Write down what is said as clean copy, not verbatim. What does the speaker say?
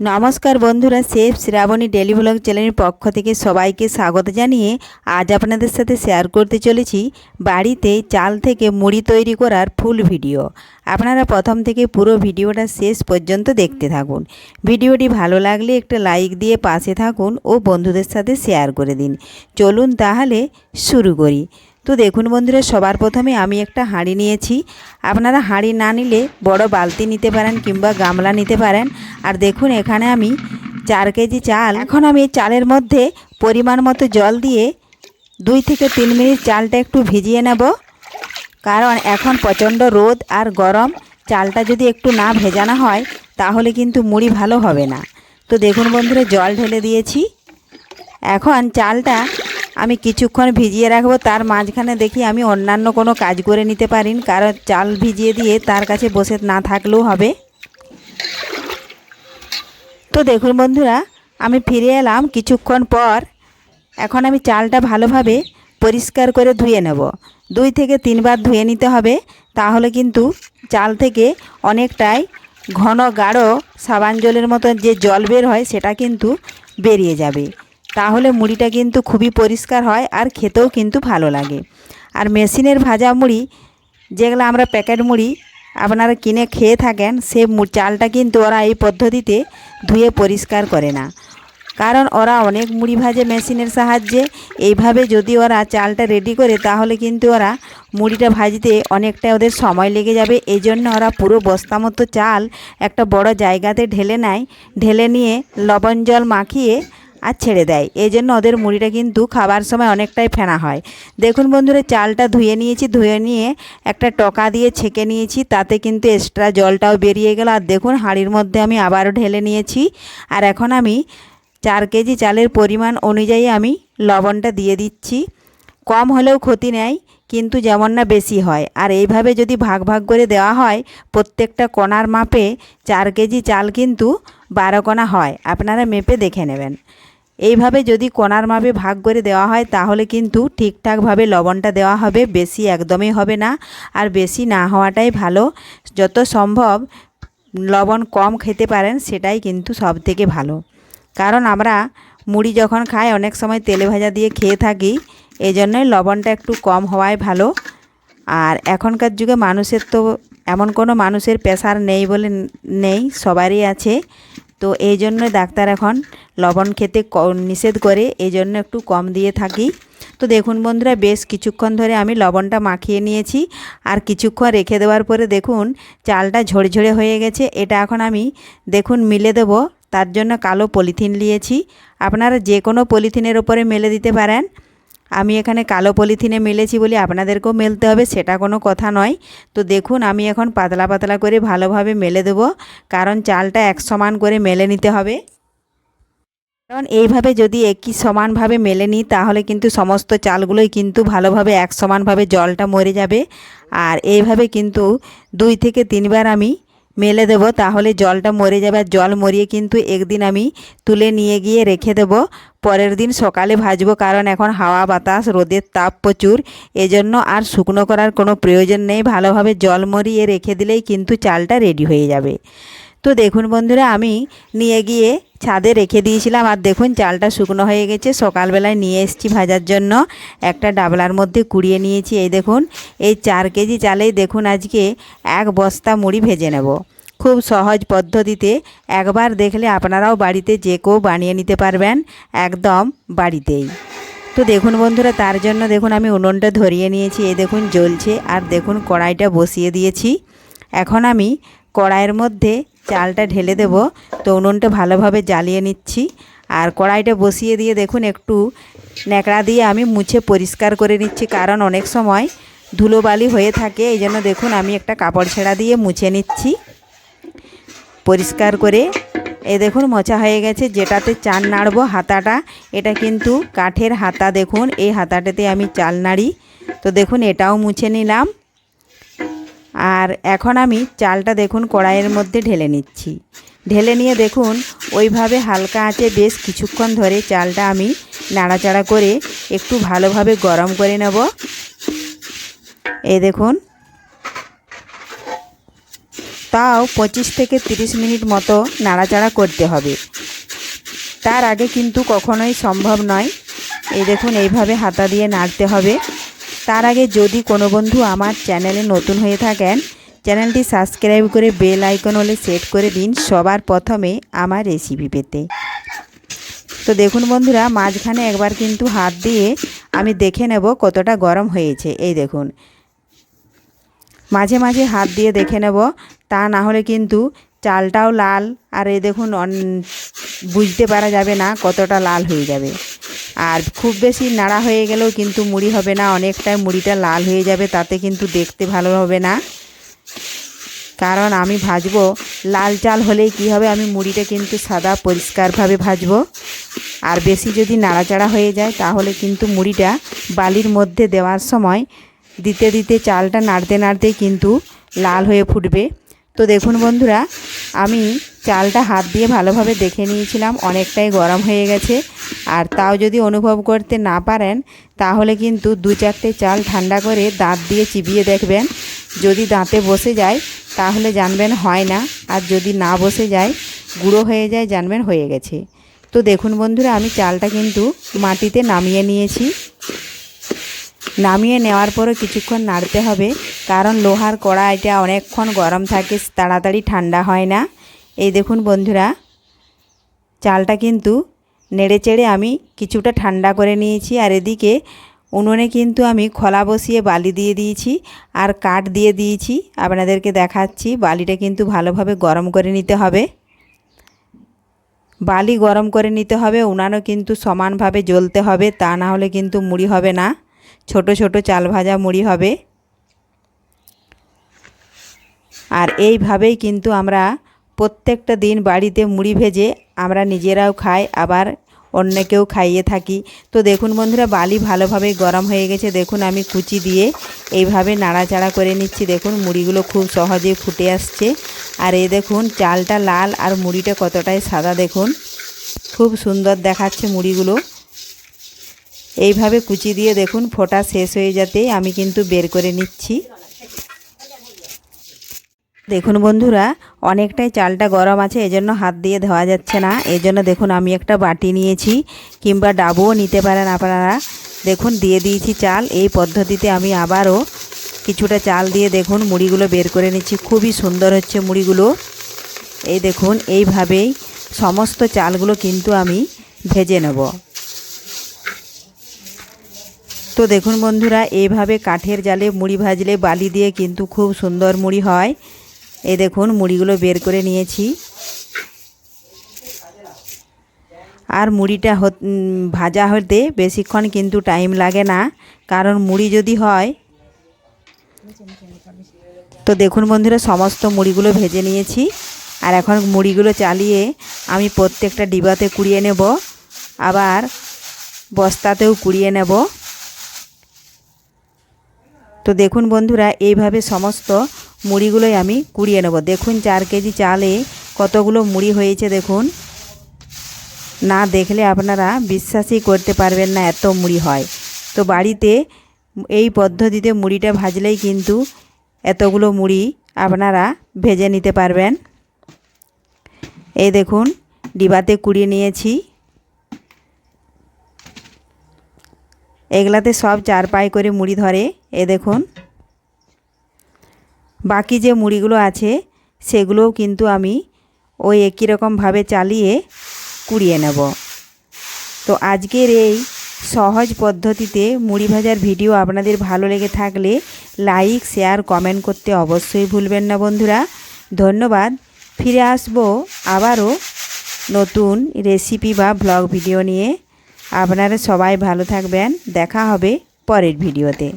নমস্কার বন্ধুরা, chef Shrabani daily blog চ্যানেলের পক্ষ থেকে সবাইকে স্বাগত জানিয়ে আজ আপনাদের সাথে শেয়ার করতে চলেছি বাড়িতে চাল থেকে মুড়ি তৈরি করার ফুল ভিডিও। আপনারা প্রথম থেকে পুরো ভিডিওটা শেষ পর্যন্ত দেখতে থাকুন। ভিডিওটি ভালো লাগলে একটা লাইক দিয়ে পাশে থাকুন ও বন্ধুদের সাথে শেয়ার করে দিন। চলুন তাহলে শুরু করি। তো দেখুন বন্ধুরা, সবার প্রথমে আমি একটা হাঁড়ি নিয়েছি। আপনারা হাঁড়ি না নিলে বড় বালতি নিতে পারেন কিংবা গামলা নিতে পারেন। আর দেখুন এখানে আমি 4 কেজি চাল, এখন আমি চালের মধ্যে পরিমাণ মতো জল দিয়ে 2 থেকে 3 মিনিট চালটা একটু ভিজিয়ে নেব। কারণ এখন প্রচণ্ড রোদ আর গরম, চালটা যদি একটু না ভেজানো হয় তাহলে কিন্তু মুড়ি ভালো হবে না। তো দেখুন বন্ধুরা, জল ঢেলে দিয়েছি। এখন চালটা আমি কিছুক্ষণ ভিজিয়ে রাখবো। তার মাঝখানে দেখি আমি অন্যান্য কোনো কাজ করে নিতে পারি, কারণ চাল ভিজিয়ে দিয়ে তার কাছে বসে না থাকলেও হবে। তো দেখুন বন্ধুরা, আমি ফিরে এলাম কিছুক্ষণ পর। এখন আমি চালটা ভালোভাবে পরিষ্কার করে ধুয়ে নেব। 2 থেকে 3 বার ধুয়ে নিতে হবে, তাহলে কিন্তু চাল থেকে অনেকটাই ঘন গাঢ় সাবান জলের মতো যে জল বের হয় সেটা কিন্তু বেরিয়ে যাবে। তাহলে মুড়িটা কিন্তু খুবই পরিষ্কার হয় আর খেতেও কিন্তু ভালো লাগে। আর মেশিনের ভাজা মুড়ি, যেগুলো আমরা প্যাকেট মুড়ি আপনারা কিনে খেয়ে থাকেন, সে চালটা কিন্তু ওরা এই পদ্ধতিতে ধুয়ে পরিষ্কার করে না। কারণ ওরা অনেক মুড়ি ভাজে মেশিনের সাহায্যে। এইভাবে যদি ওরা চালটা রেডি করে তাহলে কিন্তু ওরা মুড়িটা ভাজতে অনেকটা ওদের সময় লেগে যাবে। এই জন্য ওরা পুরো বস্তা মতো চাল একটা বড় জায়গাতে ঢেলে নেয়, ঢেলে নিয়ে লবণ জল মাখিয়ে আর ছেড়ে দেয়। এই জন্য ওদের মুড়িটা কিন্তু খাবার সময় অনেকটাই ফেনা হয়। দেখুন বন্ধুরা, চালটা ধুয়ে নিয়েছি, ধুয়ে নিয়ে একটা টকা দিয়ে ছেঁকে নিয়েছি, তাতে কিন্তু এক্সট্রা জলটাও বেরিয়ে গেল। আর দেখুন হাঁড়ির মধ্যে আমি আবারও ঢেলে নিয়েছি। আর এখন আমি 4 কেজি চালের পরিমাণ অনুযায়ী আমি লবণটা দিয়ে দিচ্ছি। কম হলেও ক্ষতি নেই, কিন্তু যেমন না বেশি হয়। আর এইভাবে যদি ভাগ ভাগ করে দেওয়া হয়, প্রত্যেকটা কোণার মাপে 4 কেজি চাল কিন্তু 12 কোণা হয়। আপনারা মেপে দেখে নেবেন। এইভাবে যদি কোণার মাপে ভাগ করে দেওয়া হয় তাহলে কিন্তু ঠিকঠাকভাবে লবণটা দেওয়া হবে, বেশি একদমই হবে না। আর বেশি না হওয়াটাই ভালো। যত সম্ভব লবণ কম খেতে পারেন সেটাই কিন্তু সব থেকে ভালো। কারণ আমরা মুড়ি যখন খাই অনেক সময় তেলে ভাজা দিয়ে খেয়ে থাকি, এই জন্যই লবণটা একটু কম হওয়াই ভালো। আর এখনকার যুগে মানুষের তো এমন কোনো মানুষের প্রেশার নেই বলে নেই, সবারই আছে। তো এই জন্য ডাক্তার এখন লবণ খেতে নিষেধ করে, এই জন্য একটু কম দিয়ে থাকি। তো দেখুন বন্ধুরা, বেশ কিছুক্ষণ ধরে আমি লবণটা মাখিয়ে নিয়েছি। আর কিছুক্ষণ রেখে দেওয়ার পরে দেখুন চালটা ঝরঝরে হয়ে গেছে। এটা এখন আমি দেখুন মিলে দেবো। তার জন্য কালো পলিথিন নিয়েছি, আপনারা যে কোনো পলিথিনের ওপরে মেলে দিতে পারেন। আমি এখানে কালো পলিথিনে মেলেছি বলে আপনাদেরকেও মেলতে হবে সেটা কোনো কথা নয়। তো দেখুন আমি এখন পাতলা পাতলা করে ভালোভাবে মেলে দেবো, কারণ চালটা এক সমান করে মেলে নিতে হবে। কারণ এইভাবে যদি একই সমানভাবে মেলে নিই তাহলে কিন্তু সমস্ত চালগুলোই কিন্তু ভালোভাবে এক সমানভাবে জলটা মরে যাবে। আর এইভাবে কিন্তু 2 থেকে 3 বার আমি মেলে দেব, তাহলে জলটা মরে যাবে। আর জল মরিয়ে কিন্তু একদিন আমি তুলে নিয়ে গিয়ে রেখে দেব, পরের দিন সকালে ভাজবো। কারণ এখন হাওয়া বাতাস রোদের তাপ প্রচুর, এজন্য আর শুকনো করার কোনো প্রয়োজন নেই। ভালোভাবে জল মরিয়ে রেখে দিলেই কিন্তু চালটা রেডি হয়ে যাবে। তো দেখুন বন্ধুরা, আমি নিয়ে গিয়ে ছাদে রেখে দিয়েছিলাম। আর দেখুন চালটা শুকনো হয়ে গেছে, সকালবেলায় নিয়ে এসেছি ভাজার জন্য। একটা ডাবলার মধ্যে কুড়িয়ে নিয়েছি। এই দেখুন, এই 4 কেজি চালেই দেখুন আজকে 1 বস্তা মুড়ি ভেজে নেব। খুব সহজ পদ্ধতিতে, একবার দেখলে আপনারাও বাড়িতে যে কেউ বানিয়ে নিতে পারবেন একদম বাড়িতেই। তো দেখুন বন্ধুরা, তার জন্য দেখুন আমি উনুনটা ধরিয়ে নিয়েছি। এই দেখুন জ্বলছে। আর দেখুন কড়াইটা বসিয়ে দিয়েছি। এখন আমি কড়াইয়ের মধ্যে চালটা ঢেলে দেব। তো উনুনটা ভালোভাবে জ্বালিয়ে নিচ্ছি। আর কড়াইটা বসিয়ে দিয়ে দেখুন একটু ন্যাকড়া দিয়ে আমি মুছে পরিষ্কার করে নিচ্ছি, কারণ অনেক সময় ধুলোবালি হয়ে থাকে। এই জন্য দেখুন আমি একটা কাপড় ছেঁড়া দিয়ে মুছে নিচ্ছি পরিষ্কার করে। এই দেখুন মোছা হয়ে গেছে। যেটাতে চাল নাড়বো হাতাটা, এটা কিন্তু কাঠের হাতা। দেখুন এই হাতাটাতে আমি চাল নাড়ি। তো দেখুন এটাও মুছে নিলাম। আর এখন আমি চালটা দেখুন কড়াইয়ের মধ্যে ঢেলে নিচ্ছি। ঢেলে নিয়ে দেখুন ওইভাবে হালকা আঁচে বেশ কিছুক্ষণ ধরে চালটা আমি নাড়াচাড়া করে একটু ভালোভাবে গরম করে নেব। এই দেখুন, তো তাও 25 থেকে 30 মিনিট মতো নাড়াচাড়া করতে হবে। তার আগে কিন্তু কখনোই সম্ভব নয়। এই দেখুন এইভাবে হাতা দিয়ে নাড়তে হবে। তার আগে যদি কোনো বন্ধু আমার চ্যানেলে নতুন হয়ে থাকেন, চ্যানেলটি সাবস্ক্রাইব করে বেল আইকন হলে সেট করে দিন সবার প্রথমে আমার রেসিপি পেতে। তো দেখুন বন্ধুরা, মাঝখানে একবার কিন্তু হাত দিয়ে আমি দেখে নেব কতটা গরম হয়েছে। এই দেখুন, মাঝে মাঝে হাত দিয়ে দেখে নেব, তা না হলে কিন্তু চালটাও লাল, আর এই দেখুন বুঝতে পারা যাবে না কতটা লাল হয়ে যাবে। আর খুব বেশি নাড়া হয়ে গেলেও কিন্তু মুড়ি হবে না, অনেকটাই মুড়িটা লাল হয়ে যাবে, তাতে কিন্তু দেখতে ভালো হবে না। কারণ আমি ভাজবো লাল চাল হলেই কি হবে, আমি মুড়িটা কিন্তু সাদা পরিষ্কারভাবে ভাজবো। আর বেশি যদি নাড়াচাড়া হয়ে যায় তাহলে কিন্তু মুড়িটা বালির মধ্যে দেওয়ার সময় দিতে দিতে চালটা নাড়তে নাড়তেই কিন্তু লাল হয়ে ফুটবে। তো দেখুন বন্ধুরা, আমি চালটা হাত দিয়ে ভালোভাবে দেখে নিয়েছিলাম, অনেকটাই গরম হয়ে গেছে। আর তাও যদি অনুভব করতে না পারেন তাহলে কিন্তু 2-4টে চাল ঠান্ডা করে দাঁত দিয়ে চিবিয়ে দেখবেন। যদি দাঁতে বসে যায় তাহলে জানবেন হয় না, আর যদি না বসে যায় গুঁড়ো হয়ে যায় জানবেন হয়ে গেছে। তো দেখুন বন্ধুরা, আমি চালটা কিন্তু মাটিতে নামিয়ে নিয়েছি। নামিয়ে নেওয়ার পরও কিছুক্ষণ নাড়তে হবে, কারণ লোহার কড়াইটা অনেকক্ষণ গরম থাকে, তাড়াতাড়ি ঠান্ডা হয় না। এই দেখুন বন্ধুরা, চালটা কিন্তু নেড়ে চেড়ে আমি কিছুটা ঠান্ডা করে নিয়েছি। আর এদিকে উনুনে কিন্তু আমি খোলা বসিয়ে বালি দিয়ে দিয়েছি আর কাঠ দিয়ে দিয়েছি, আপনাদেরকে দেখাচ্ছি। বালিটা কিন্তু ভালোভাবে গরম করে নিতে হবে, বালি গরম করে নিতে হবে। উনানও কিন্তু সমানভাবে জ্বলতে হবে, তা না হলে কিন্তু মুড়ি হবে না, ছোট ছোট চাল ভাজা মুড়ি হবে। আর এইভাবেই কিন্তু আমরা প্রত্যেকটা দিন বাড়িতে মুড়ি ভেজে আমরা নিজেরাও খাই, আবার অন্যকেও খাইয়ে থাকি। তো দেখুন বন্ধুরা, বালি ভালোভাবে গরম হয়ে গেছে। দেখুন আমি কুচি দিয়ে এইভাবে নাড়াচাড়া করে নিচ্ছি। দেখুন মুড়িগুলো খুব সহজেই ফুটে আসছে। আর এই দেখুন চালটা লাল আর মুড়িটা কতটাই সাদা, দেখুন খুব সুন্দর দেখাচ্ছে মুড়িগুলো। এইভাবে কুচি দিয়ে দেখুন ফোটা শেষ হয়ে যেতেই আমি কিন্তু বের করে নিচ্ছি। দেখুন বন্ধুরা, অনেকটাই চালটা গরম আছে, এজন্য হাত দিয়ে ধোয়া যাচ্ছে না। এজন্য দেখুন আমি একটা বাটি নিয়েছি, কিংবা ডাবুও নিতে পারেন আপনারা। দেখুন দিয়ে দিয়েছি চাল। এই পদ্ধতিতে আমি আবারও কিছুটা চাল দিয়ে দেখুন মুড়িগুলো বের করে নিচ্ছি। খুবই সুন্দর হচ্ছে মুড়িগুলো। এই দেখুন এইভাবেই সমস্ত চালগুলো কিন্তু আমি ভেজে নেব। তো দেখুন বন্ধুরা, এইভাবে কাঠের জালে মুড়ি ভাজলে বালি দিয়ে কিন্তু খুব সুন্দর মুড়ি হয়। এই দেখুন মুড়িগুলো বের করে নিয়েছি। আর মুড়িটা ভাজা হতে বেশিক্ষণ কিন্তু টাইম লাগে না, কারণ মুড়ি যদি হয়। তো দেখুন বন্ধুরা, সমস্ত মুড়িগুলো ভেজে নিয়েছি। আর এখন মুড়িগুলো চালিয়ে আমি প্রত্যেকটা ডিবাতে কুড়িয়ে নেব, আবার বস্তাতেও কুড়িয়ে নেব। তো দেখুন বন্ধুরা, এইভাবে সমস্ত মুড়িগুলোই আমি কুড়িয়ে নেব। দেখুন 4 কেজি চালে কতগুলো মুড়ি হয়েছে দেখুন। না দেখলে আপনারা বিশ্বাসই করতে পারবেন না এত মুড়ি হয়। তো বাড়িতে এই পদ্ধতিতে মুড়িটা ভাজলেই কিন্তু এতগুলো মুড়ি আপনারা ভেজে নিতে পারবেন। এই দেখুন ডিবাতে কুড়িয়ে নিয়েছি। এগুলাতে সব 4 পাই করে মুড়ি ধরে। এ দেখুন বাকি যে মুড়িগুলো আছে সেগুলোও কিন্তু আমি ওই একই রকমভাবে চালিয়ে কুড়িয়ে নেব। তো আজকের এই সহজ পদ্ধতিতে মুড়ি ভাজার ভিডিও আপনাদের ভালো লেগে থাকলে লাইক, শেয়ার, কমেন্ট করতে অবশ্যই ভুলবেন না বন্ধুরা। ধন্যবাদ। ফিরে আসবো আবারও নতুন রেসিপি বা ব্লগ ভিডিও নিয়ে। আপনারা সবাই ভালো থাকবেন। দেখা হবে পরের ভিডিওতে।